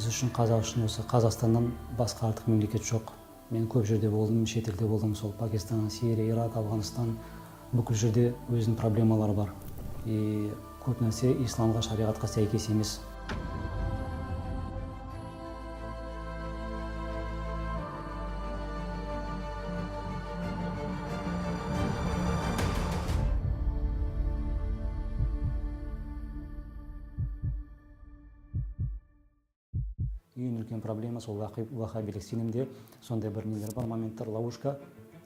Біз үшін, қазақ үшін осы Қазақстаннан басқа артық мемлекет жоқ. Мен көп жерде болдым, шетелде болдым, сол Пакистан, Сирия, Ирак, Афганистан, бүкіл жерде өзінің проблемалары бар. И көп нәрсе исламға, шариғатқа сәйкес емес. Ең үлкен проблема сол вахабилік сенімде сондай бір нелер бар, моменттар, ловушка.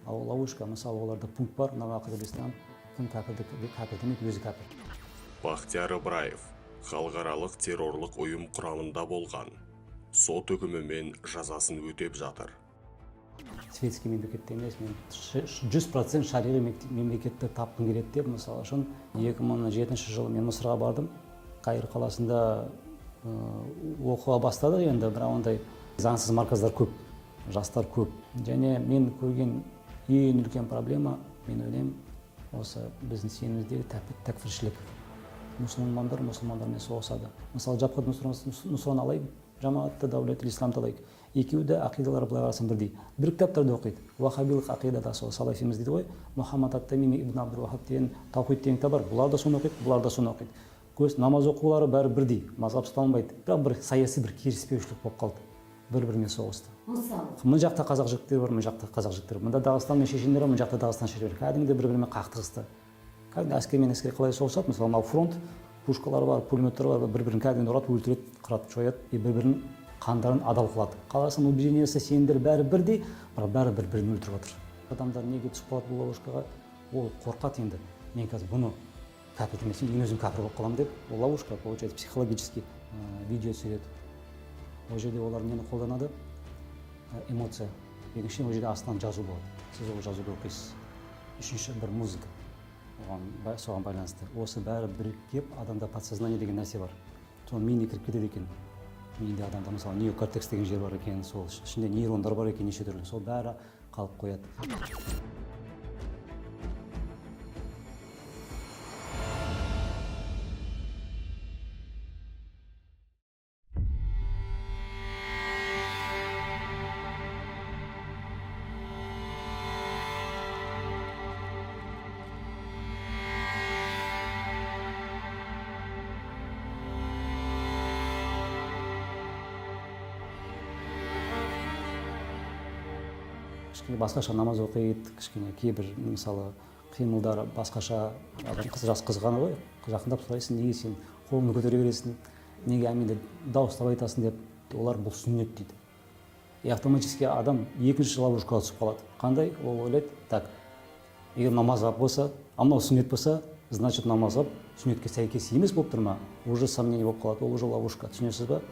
Ал ловушка, мысалы, оларда пункт бар, нағақыдыл ислам, кім кәпір демейді, өзі кәпір. Бақтияр Ыбыраев халықаралық террорлық ұйым құрамында болған. Сот үкімімен жазасын өтеп жатыр. Светский мемлекетте емес, мен 100% шариғи мемлекетті тапқым келеді деп, мысалы үшін 2007 жылы мен Мысырға бардым. Каир қаласында оқуға бастадық, енді бірақ ондай заңсыз марказдар көп, жастар көп. Және мен көрген ең үлкен проблема, мен ойлаймын, осы біздің сеніміздегі тәкфіршілік. Мұсылмандармен соғысады. Мысалы, Жабхат Нусраны алайық, Жамаатты Даулет Исламды алайық. Екеуі де ақидалары былай қарасаң бірдей. Бір кітаптарды оқиды. Вахабилық ақидада сол салафиміз дейді ғой. Мұхаммад ат-Тамими ибн Абдул-Вахаб деген Таухид деген кітап бар. Бұлар да соны оқиды, бұлар да соны оқиды. Намаз оқулары бәрі бірдей, мазхаб ұстанбайды. Бірақ бір саяси бір келіспеушілік болып қалды. Бір-бірімен соғысты. Мына жақта қазақ жігіттері бар, мына жақта қазақ жігіттері. Мында Дағыстанның шешендері бар, мына жақта Дағыстан шешендері. Кәдімгідей бір-бірімен қақтығысты. Кәдімгі әскермен қалай соғысады? Мысалы, мынау фронт, пушкалары бар, пулеметтері бар, бір-бірін кәдімгі ұрады, өлтіреді, қырады, жояды, бір-бірінің қандарын адал қылады. Қаласының убеждениесі, сенімдері бәрі бірдей, бірақ бәрі бір-бірін өлтіріп жатыр. Адамдар неге түсіп қалады бұл ловушкаға? Ол қорқады енді. Мен қазір бұны кәпір демесем, мен өзім кәпір болып қаламын деп, ол ловушка, получается, психологически видео түсіреді. Ол жерде олар нені қолданады? Эмоция. Екінші, ол жерде астынан жазу болады. Сіз ол жазуды оқисыз. Үшінші, бір музыка. Соған байланысты. Осы бәрі бірігіп, адамда подсознание деген нәрсе бар. Соны миына кіріп кетеді екен. Миында адамда, мысалы, неокортекс деген жер бар екен, сол ішінде нейрондар бар екен, неше түрлі. Сол бәрі қалып қояды. Кішкене басқаша намаз оқиды, кішкене кейбір, мысалы, қимылдары басқаша. Жас қызғаны ғой, жақындап сұрайсың, неге сен қолыңды көтере бересің, неге әминді дауыстап айтасың деп, олар бұл сүннет дейді. И автоматически адам екінші ловушкаға түсіп қалады. Қандай? Ол ойлайды, так, егер намаз болса, мынау сүннет болса, значит намаз сүннетке сәйкес емес болып тұр ма? Уже сомнение болып қалады, ол уже ловушка, түсінесіз ба?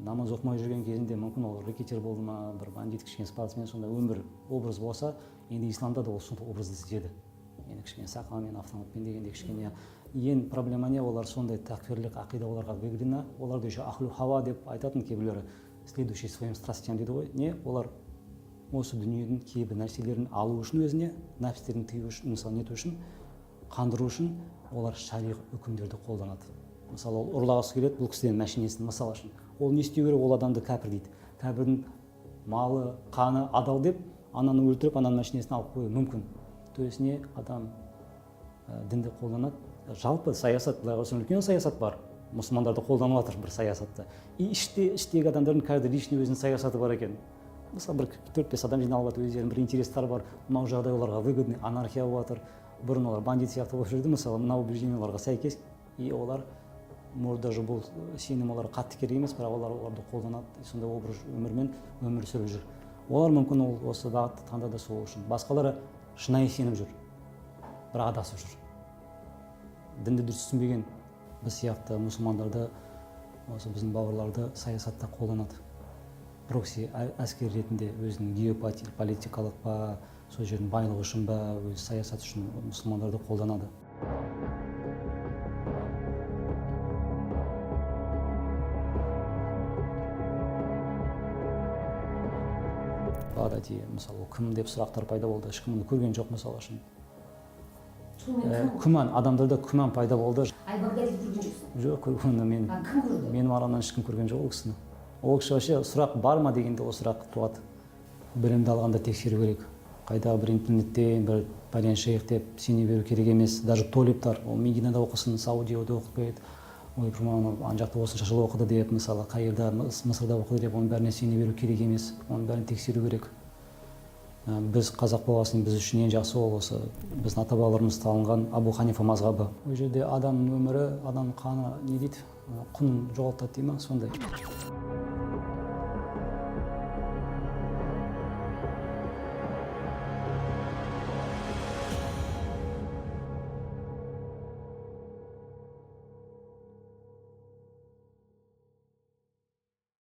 Намаз оқымай жүрген кезінде мүмкін ол рэкетир болды ма, бір бандит, кішкене спортсмен, сондай өмір образ болса, енді исламда да ол сондай образды іздеді. Енді кішкене сақалмен, автоматпен дегенде кішкене. Ең проблема не? Олар сондай тәкфирлік ақида оларға бекдина, оларды еще ахлу хава деп айтатын кейбіреулері, следующий своим страстям дейді ғой. Не? Олар осы дүниенің кейбір нәрселерін алу үшін өзіне, нәпстерін тыю үшін, мысалы нету үшін, қандыру үшін олар шариғ үкімдерді қолданады. Мысалы, ол ұрлағысы келеді, бұл кісіден мәшинесін, мысалы үшін. Ол не істеу керек? Ол адамды кәпір дейді. Кәпірдің малы, қаны адал деп, ананы өлтіріп, ананың мәшинесін алып қою мүмкін. То есть не? Адам дінді қолданады. Жалпы саясат, былай қарасаң, үлкен саясат бар. Мұсылмандарды қолданып жатыр бір саясатты. И іштегі адамдардың каждый личный өзінің саясаты бар екен. Мысалы, бір 4-5 адам жиналып жатыр, өздерінің бір интерестері бар. Мынау жағдай оларға выгодный, анархия болып жатыр. Бұрын олар бандит сияқты болып жүрді, мысалы, мынау убежденияларға сәйкес, и олар может даже бұл сенім олар қатты керек емес, бірақ оларды қолданады, сондай образ өмірмен өмір сүріп жүр. Олар мүмкін осы бағытты таңдады сол үшін. Басқалары шынайы сеніп жүр, бірақ адасып жүр. Дінді дұрыс түсінбеген біз сияқты мұсылмандарды, осы біздің бауырларды саясатта қолданады. Прокси әскер ретінде өзінің геополитикалық па, сол жердің байлығы үшін ба, өз саясат үшін мұсылмандарды қолданады. бағдати мысалы кім деп сұрақтар пайда болды, ешкім оны көрген жоқ мысалы үшін. Күмән, адамдарда күмән пайда болды. Ай Бағдатиді көрген жоқсың? Жоқ, көргенде мен. Кім көрді? Менің арамнан ешкім көрген жоқ ол кісіні. Ол кісі вообще сұрақ бар ма дегенде ол сұрақ туады. Білімді алғанда тексеру керек. Қайда бір интернеттен бір пәлен шейх деп сене беру керек емес. Даже толиптар, ол Мединада оқысын, Саудияда оқып келеді. Ой, ана жақта осынша жыл оқыды деп, мысалы, қайырда, Мысырда оқыды деп, оның бәріне сене беру керек емес. Оның бәрін тексеру керек. Біз қазақ болғасын, біз үшін ең жақсы ол осы біздің ата бабаларымыз салынған Абу Ханифа мазхабы. Ол жерде адам өмірі, адам қаны не дейді, құнын жоғалтады дей ма, сондай.